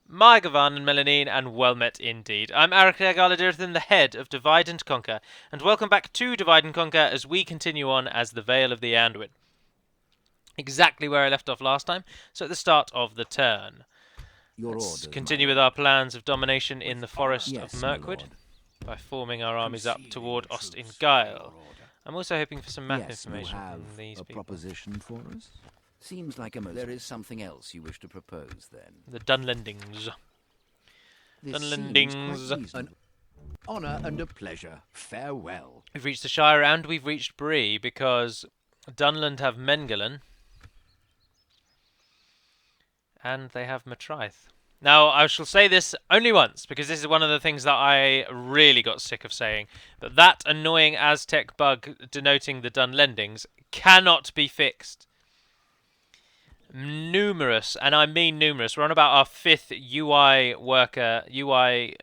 Margavan and Melanine, and well met indeed. I'm Arachagaladurthan, the head of Divide and Conquer, and welcome back to Divide and Conquer as we continue on as the Vale of the Anduin. Exactly where I left off last time, so at the start of the turn. Let's continue with our plans of domination in the Forest of Mirkwood by forming our armies up toward Ost-in-Gael. I'm also hoping for some map information from these people. Proposition for us? Seems like there is something else you wish to propose, then. The Dunlendings. Dunlendings. An honour and a pleasure. Farewell. We've reached the Shire and we've reached Bree because Dunland have Mengellan and they have Matraith. Now, I shall say this only once, because this is one of the things that I really got sick of saying, but that annoying Aztec bug denoting the Dunlendings cannot be fixed. Numerous, and I mean numerous, we're on about our 5th UI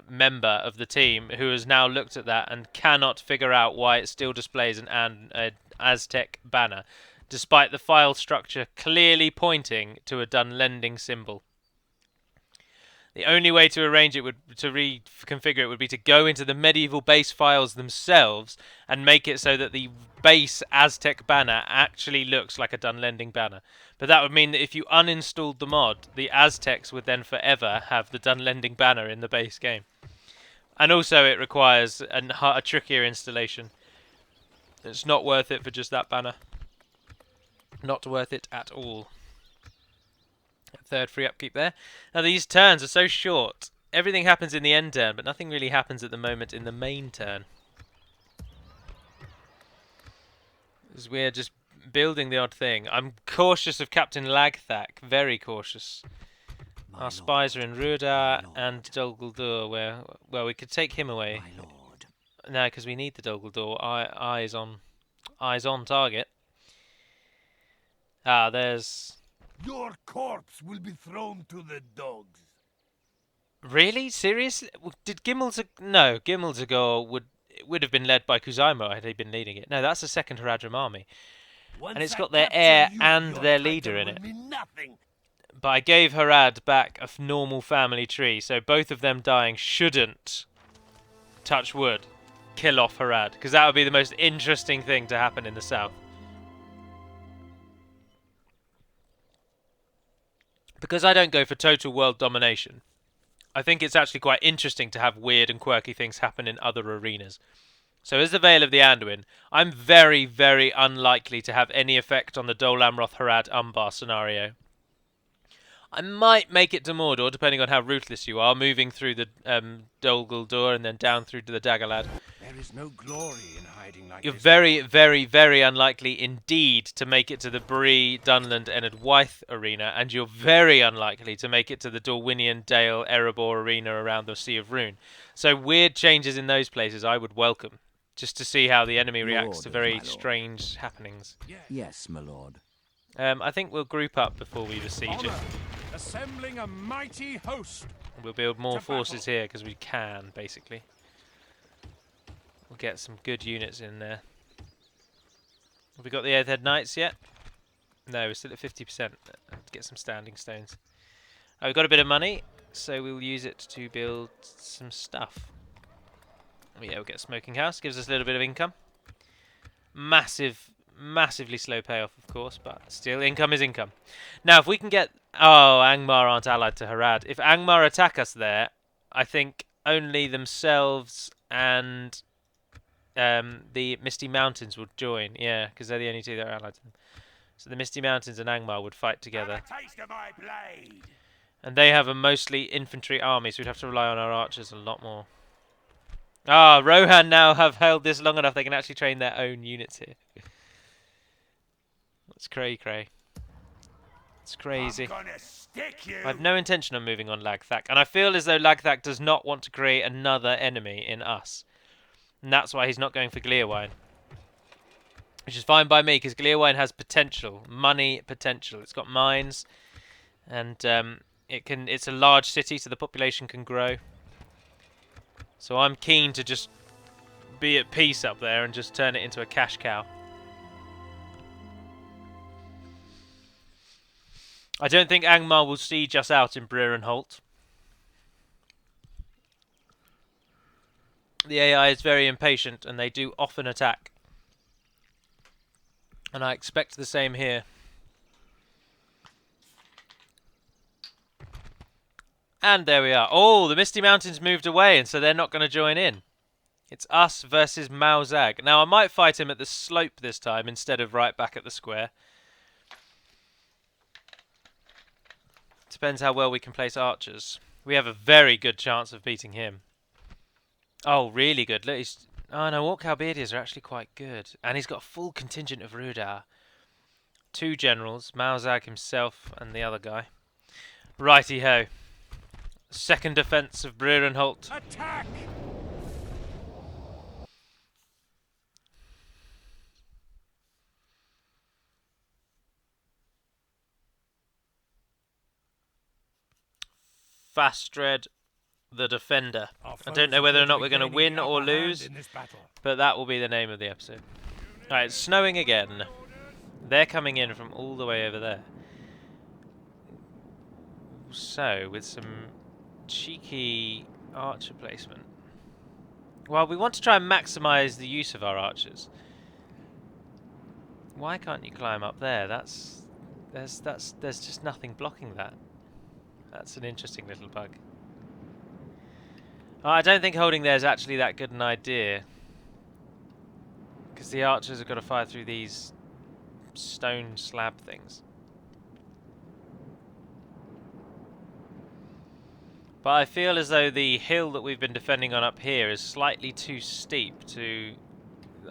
member of the team who has now looked at that and cannot figure out why it still displays an Aztec banner, despite the file structure clearly pointing to a Dunlending symbol. The only way to arrange it to reconfigure it would be to go into the medieval base files themselves and make it so that the base Aztec banner actually looks like a Dunlending banner. But that would mean that if you uninstalled the mod, the Aztecs would then forever have the Dunlending banner in the base game. And also it requires a trickier installation. It's not worth it for just that banner. Not worth it at all. Third free upkeep there. Now these turns are so short. Everything happens in the end turn, but nothing really happens at the moment in the main turn. As we're just building the odd thing. I'm cautious of Captain Lagthak, very cautious. Our spies are in Ruda and Dol Guldur, where, well, we could take him away. No, because we need the Dol Guldur. Eyes on target. Ah, there's... Your corpse will be thrown to the dogs. Really? Seriously? Did No, Gimel would have been led by Kuzaimo had he been leading it. No, that's the second Haradrim army. And it's got their heir and their leader in it. But I gave Harad back a normal family tree, so both of them dying shouldn't, touch wood, kill off Harad, because that would be the most interesting thing to happen in the south. Because I don't go for total world domination, I think it's actually quite interesting to have weird and quirky things happen in other arenas. So as the Vale of the Anduin, I'm very, very unlikely to have any effect on the Dol Amroth Harad Umbar scenario. I might make it to Mordor, depending on how ruthless you are, moving through the Dol Guldur and then down through to the Daggerlad. There is no glory in hiding like You're this. very, very, very unlikely indeed to make it to the Bree, Dunland, Ennard Wythe arena, and you're very unlikely to make it to the Dorwinian, Dale, Erebor arena around the Sea of Rune. So weird changes in those places I would welcome, just to see how the enemy reacts to very strange happenings. Yes, my lord. I think we'll group up before we besiege it. Assembling a mighty host. We'll build more forces here because we can, basically. We'll get some good units in there. Have we got the Éothéod Knights yet? No, we're still at 50%. Let's get some standing stones. Oh, we've got a bit of money, so we'll use it to build some stuff. Yeah, we'll get a smoking house. Gives us a little bit of income. Massively slow payoff, of course, but still, income is income. Now, if we can get... Oh, Angmar aren't allied to Harad. If Angmar attack us there, I think only themselves and the Misty Mountains would join. Yeah, because they're the only two that are allied to them. So the Misty Mountains and Angmar would fight together. And they have a mostly infantry army, so we'd have to rely on our archers a lot more. Ah, Rohan now have held this long enough they can actually train their own units here. It's cray-cray. It's crazy. I have no intention of moving on Lagthak, and I feel as though Lagthak does not want to create another enemy in us. And that's why he's not going for Gleerwine. Which is fine by me, because Gleerwine has potential. Money potential. It's got mines, and it's a large city, so the population can grow. So I'm keen to just be at peace up there and just turn it into a cash cow. I don't think Angmar will siege us out in Brerenholt. The AI is very impatient, and they do often attack. And I expect the same here. And there we are. Oh, the Misty Mountains moved away, and so they're not going to join in. It's us versus Mao Zag. Now, I might fight him at the slope this time instead of right back at the square. Depends how well we can place archers. We have a very good chance of beating him. Oh, really good. Look, he's... Oh no, Orc Halberdiers are actually quite good. And he's got a full contingent of Rudar. 2 generals, Mao Zag himself and the other guy. Righty-ho. Second defence of Breerenholt. Attack! Fastred, the Defender. Our I don't know foes whether or appear not be we're going to gaining win the or upper hand lose, in this battle. but that will be the name of the episode. Alright, it's snowing again. They're coming in from all the way over there. So, with some cheeky archer placement. Well, we want to try and maximise the use of our archers. Why can't you climb up there? There's just nothing blocking that. That's an interesting little bug. I don't think holding there is actually that good an idea, because the archers have got to fire through these stone slab things. But I feel as though the hill that we've been defending on up here is slightly too steep to...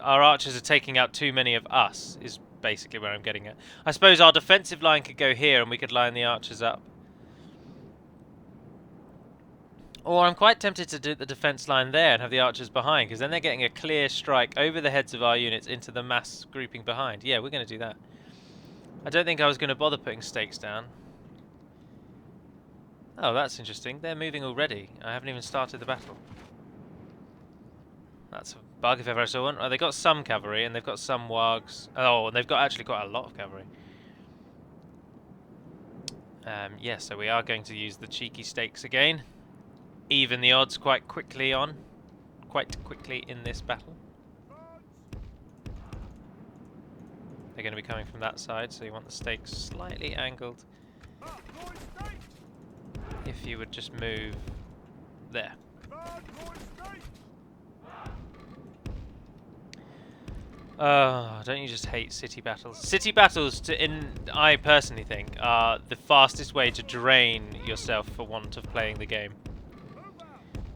Our archers are taking out too many of us, is basically where I'm getting at. I suppose our defensive line could go here and we could line the archers up. Or I'm quite tempted to do the defence line there and have the archers behind, because then they're getting a clear strike over the heads of our units into the mass grouping behind. Yeah, we're going to do that. I don't think I was going to bother putting stakes down. Oh, that's interesting. They're moving already. I haven't even started the battle. That's a bug if ever I saw one. Oh, they've got some cavalry and they've got some wargs. Oh, and they've got actually quite a lot of cavalry. Yeah, so we are going to use the cheeky stakes again. Even the odds quite quickly in this battle. They're going to be coming from that side, so you want the stakes slightly angled. If you would just move there. Oh, don't you just hate city battles? City battles, I personally think, are the fastest way to drain yourself for want of playing the game.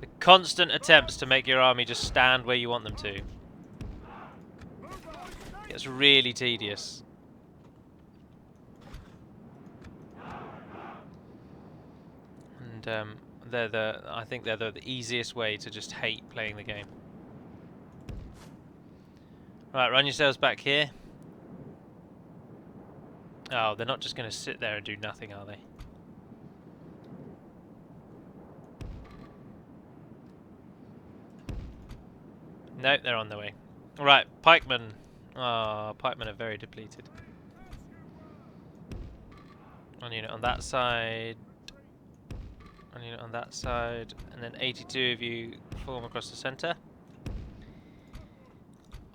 The constant attempts to make your army just stand where you want them to. It's really tedious. And I think they're the easiest way to just hate playing the game. Right, run yourselves back here. Oh, they're not just going to sit there and do nothing, are they? No, they're on their way. Right, pikemen. Ah, pikemen are very depleted. One unit on that side. One unit on that side. And then 82 of you form across the centre.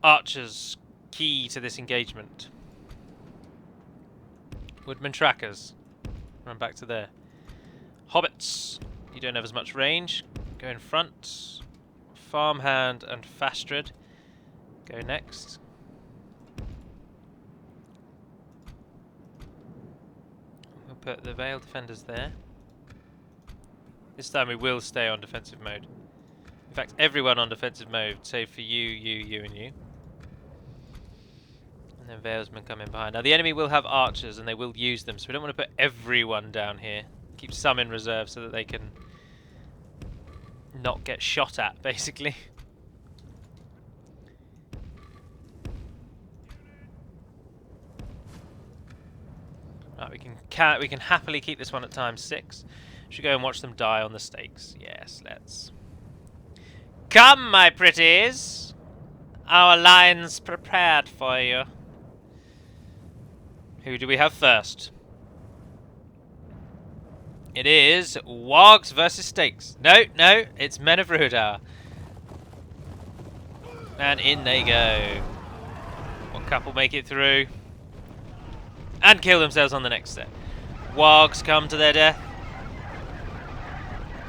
Archers, key to this engagement. Woodman trackers. Run back to there. Hobbits. You don't have as much range. Go in front. Farmhand and Fastred go next. We'll put the Veiled Defenders there. This time we will stay on defensive mode. In fact, everyone on defensive mode, save for you, you, and you. And then Veilsmen come in behind. Now the enemy will have archers and they will use them, so we don't want to put everyone down here. Keep some in reserve so that they can not get shot at, basically. Right, we can happily keep this one at ×6. Should go and watch them die on the stakes. Yes, let's. Come, my pretties! Our line's prepared for you. Who do we have first? It is Wargs versus Stakes. No, it's Men of Rudar. And in they go. One couple make it through. And kill themselves on the next step. Wargs come to their death.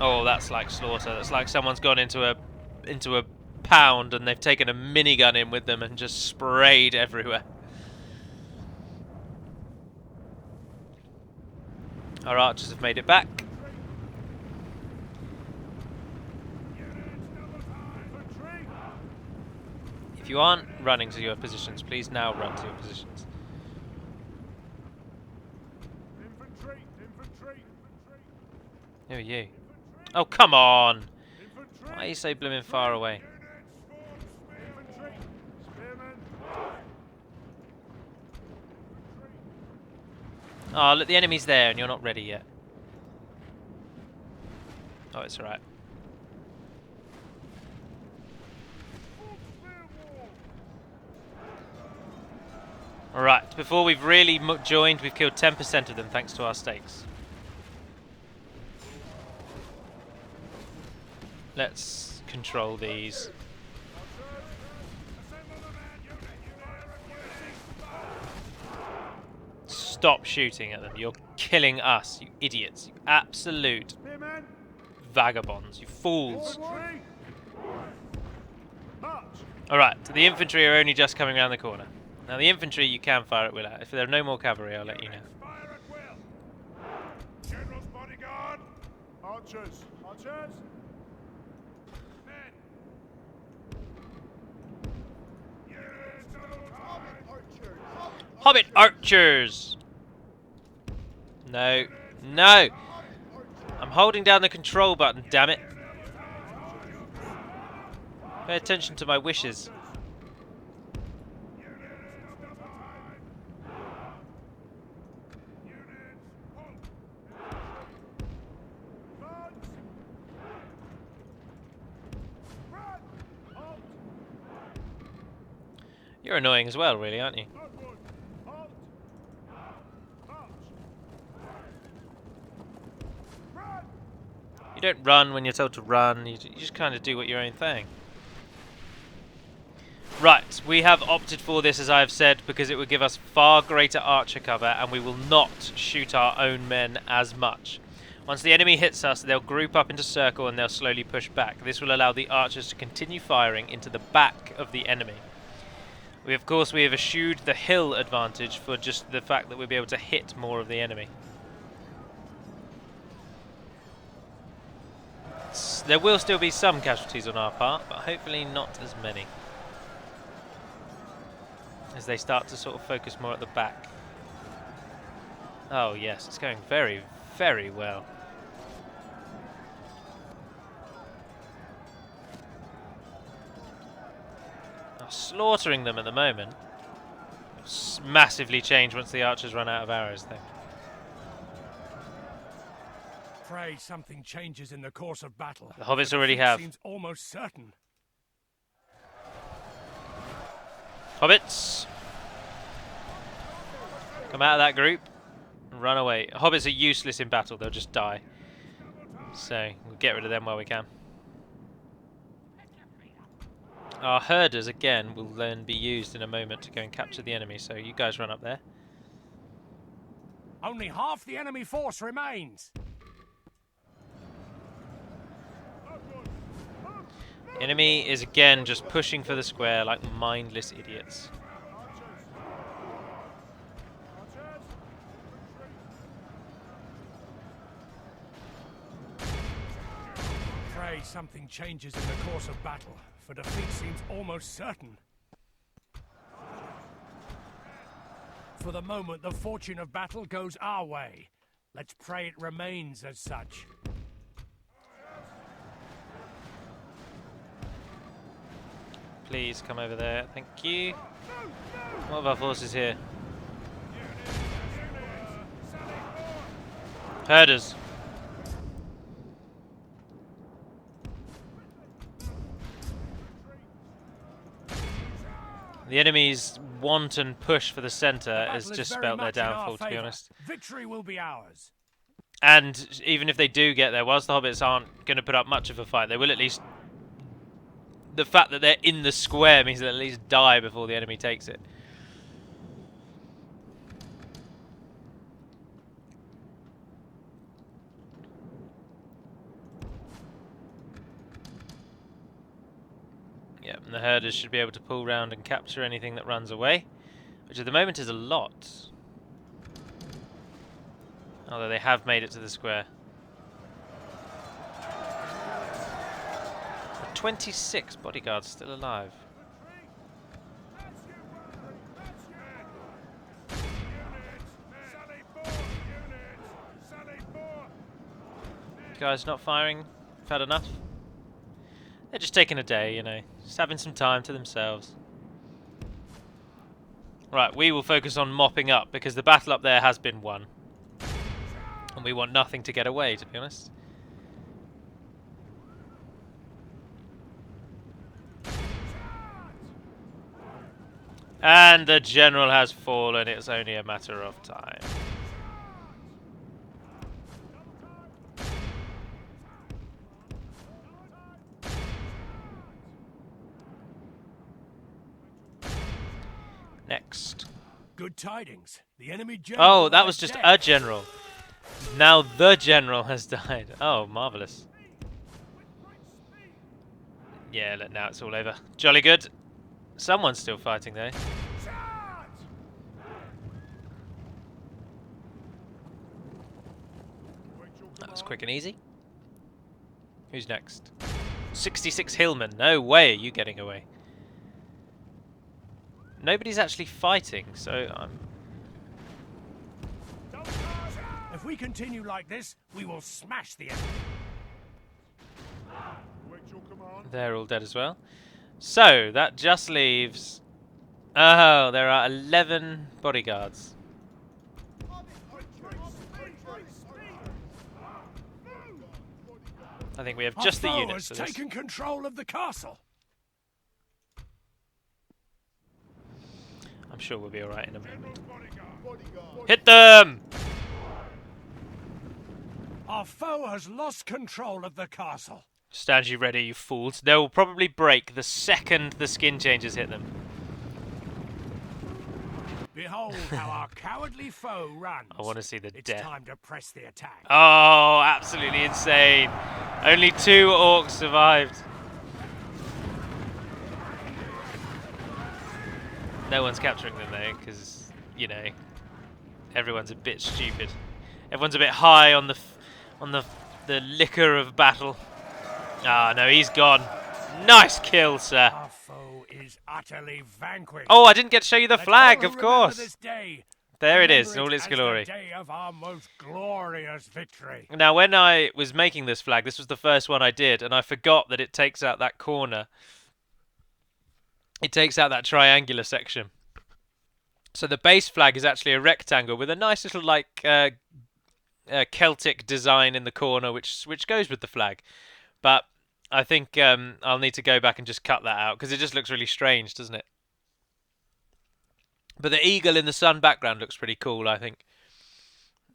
Oh, that's like slaughter. That's like someone's gone into a pound and they've taken a minigun in with them and just sprayed everywhere. Our archers have made it back. If you aren't running to your positions, please now run to your positions. Who are you? Oh, come on! Why are you so blooming far away? Oh, look, the enemy's there and you're not ready yet. Oh, it's alright. Alright, before we've really joined, we've killed 10% of them thanks to our stakes. Let's control these. Stop shooting at them. You're killing us, you idiots. You absolute vagabonds. You fools. Alright, so the infantry are only just coming around the corner. Now the infantry you can fire at will at. If there are no more cavalry, I'll let you know. General's bodyguard. Archers. Archers. Hobbit archers! No. No! I'm holding down the control button, damn it. Pay attention to my wishes. You're annoying as well, really, aren't you? You don't run when you're told to run, you just kind of do what your own thing. Right, we have opted for this, as I have said, because it would give us far greater archer cover and we will not shoot our own men as much. Once the enemy hits us, they'll group up into circle and they'll slowly push back. This will allow the archers to continue firing into the back of the enemy. Of course, we have eschewed the hill advantage for just the fact that we'll be able to hit more of the enemy. There will still be some casualties on our part, but hopefully not as many. As they start to sort of focus more at the back. Oh yes, it's going very, very well. Slaughtering them at the moment. Massively change once the archers run out of arrows, though. Pray something changes in the course of battle. The hobbits already have. Seems almost certain. Hobbits! Come out of that group and run away. Hobbits are useless in battle, they'll just die. So, we'll get rid of them while we can. Our herders, again, will then be used in a moment to go and capture the enemy, so you guys run up there. Only half the enemy force remains. The enemy is again just pushing for the square like mindless idiots. Pray something changes in the course of battle, for defeat seems almost certain. For the moment, the fortune of battle goes our way. Let's pray it remains as such. Please come over there, thank you. What of our forces here? Herders. The enemy's wanton push for the centre has just spelt their downfall, to be honest. Victory will be ours. And even if they do get there, whilst the hobbits aren't going to put up much of a fight, they will at least the fact that they're in the square means they'll at least die before the enemy takes it. Yep, and the herders should be able to pull round and capture anything that runs away, which at the moment is a lot. Although they have made it to the square. 26 bodyguards still alive. Guys not firing? I've had enough. They're just taking a day, you know, just having some time to themselves. Right, we will focus on mopping up because the battle up there has been won. And we want nothing to get away, to be honest. And the general has fallen, it's only a matter of time. Next. Good tidings. The enemy general. Oh, that was just a general. Now the general has died. Oh, marvellous. Yeah, look, now it's all over. Jolly good. Someone's still fighting though. That was quick and easy. Who's next? 66 Hillmen. No way are you getting away. Nobody's actually fighting, so I'm... If we continue like this, we will smash the enemy. They're all dead as well. So, that just leaves... Oh, there are 11 bodyguards. I think we have just the units for has this. taken control of the castle. I'm sure we'll be alright in a moment. Hit them! Our foe has lost control of the castle. Stand you ready, you fools. They will probably break the second the skin changes hit them. Behold how our cowardly foe runs. I want to see the It's death. time to press the attack. Oh, absolutely insane. Only 2 orcs survived. No one's capturing them though, because, you know, everyone's a bit stupid. Everyone's a bit high on the liquor of battle. Ah, no, he's gone. Nice kill, sir. Our foe is utterly vanquished. Oh, I didn't get to show you the Let's flag, all of remember course. this day. There it is, Remember in all its as the glory. day of our most glorious victory. Now, when I was making this flag, this was the first one I did, and I forgot that it takes out that corner. It takes out that triangular section. So the base flag is actually a rectangle with a nice little, like, Celtic design in the corner, which goes with the flag. But I think I'll need to go back and just cut that out, because it just looks really strange, doesn't it? But the eagle in the sun background looks pretty cool, I think.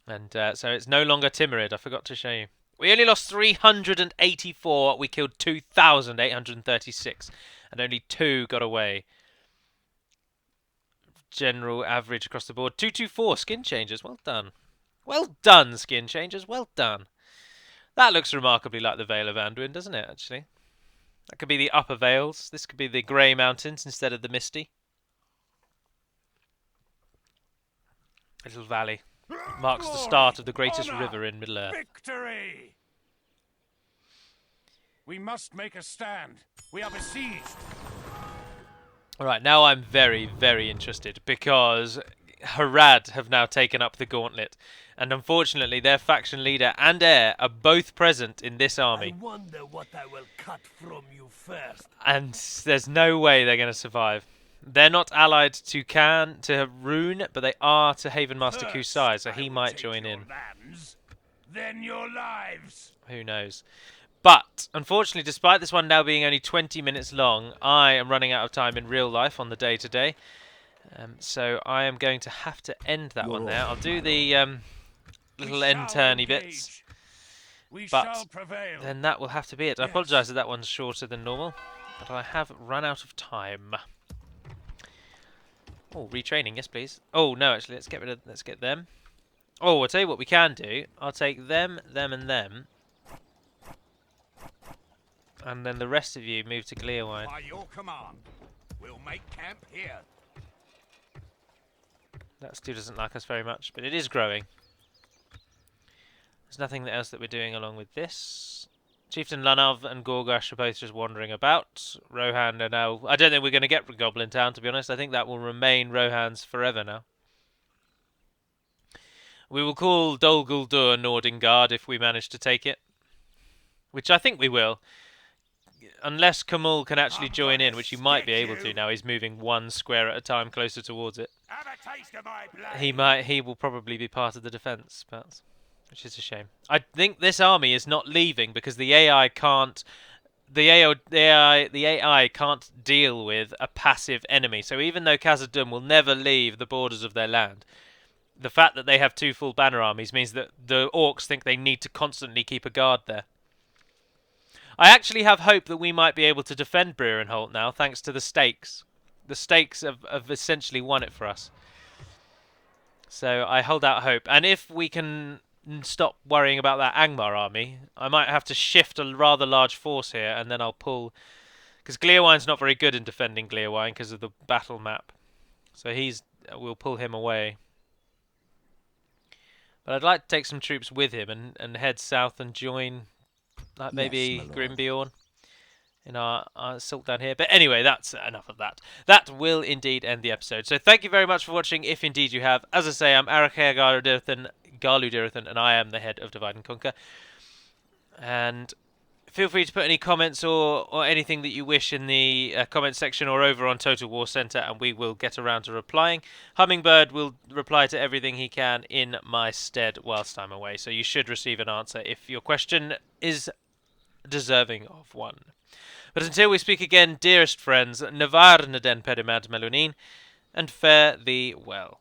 And so it's no longer Timurid. I forgot to show you. We only lost 384. We killed 2,836. And only 2 got away. General average across the board. 224 skin changers. Well done. Well done, skin changers. Well done. That looks remarkably like the Vale of Anduin, doesn't it, actually? That could be the Upper Vales. This could be the Grey Mountains instead of the Misty. Little valley. Marks the start of the greatest river in Middle-earth. Victory! We must make a stand. We are besieged. Alright, now I'm very, very interested, because Harad have now taken up the gauntlet, and unfortunately their faction leader and heir are both present in this army. I wonder what I will cut from you first. And there's no way they're going to survive. They're not allied to Rune, but they are to Havenmaster Kusai, so he might join in. Lands, then your lives. Who knows? But, unfortunately, despite this one now being only 20 minutes long, I am running out of time in real life on the day-to-day. So I am going to have to end that one there. I'll do the little end-turny bits. We But shall prevail. then that will have to be it. I apologise that that one's shorter than normal. But I have run out of time. Oh, retraining, yes please. Oh no, actually, let's get them. Oh, I'll tell you what we can do. I'll take them, them, and them. And then the rest of you move to Gleerwine. By your command, we'll make camp here. That still doesn't like us very much, but it is growing. There's nothing else that we're doing along with this. Chieftain Lunav and Gorgash are both just wandering about. Rohan are now... I don't think we're going to get Goblin Town, to be honest. I think that will remain Rohan's forever now. We will call Dol Guldur Nordengard if we manage to take it. Which I think we will. Unless Kamul can actually join in, which he might be able to now. He's moving one square at a time closer towards it. Have a taste of my blade. He will probably be part of the defense, perhaps. Which is a shame. I think this army is not leaving because the AI can't... The AI can't deal with a passive enemy. So even though Khazad-dûm will never leave the borders of their land, the fact that they have 2 full banner armies means that the orcs think they need to constantly keep a guard there. I actually have hope that we might be able to defend Breerenholt now, thanks to the stakes. The stakes have essentially won it for us. So I hold out hope. And if we can stop worrying about that Angmar army, I might have to shift a rather large force here, and then I'll pull... Because Gleerwine's not very good in defending Gleerwine because of the battle map. So we'll pull him away. But I'd like to take some troops with him and head south and join... Like maybe Grimbeorn in our assault down here. But anyway, that's enough of that. That will indeed end the episode. So thank you very much for watching, if indeed you have. As I say, I'm Arakea Garludirathan, and I am the head of Divide and Conquer. And feel free to put any comments or anything that you wish in the comment section or over on Total War Center, and we will get around to replying. Hummingbird will reply to everything he can in my stead whilst I'm away, so you should receive an answer if your question is deserving of one. But until we speak again, dearest friends, Navar Naden Pedimad Melunin, and fare thee well.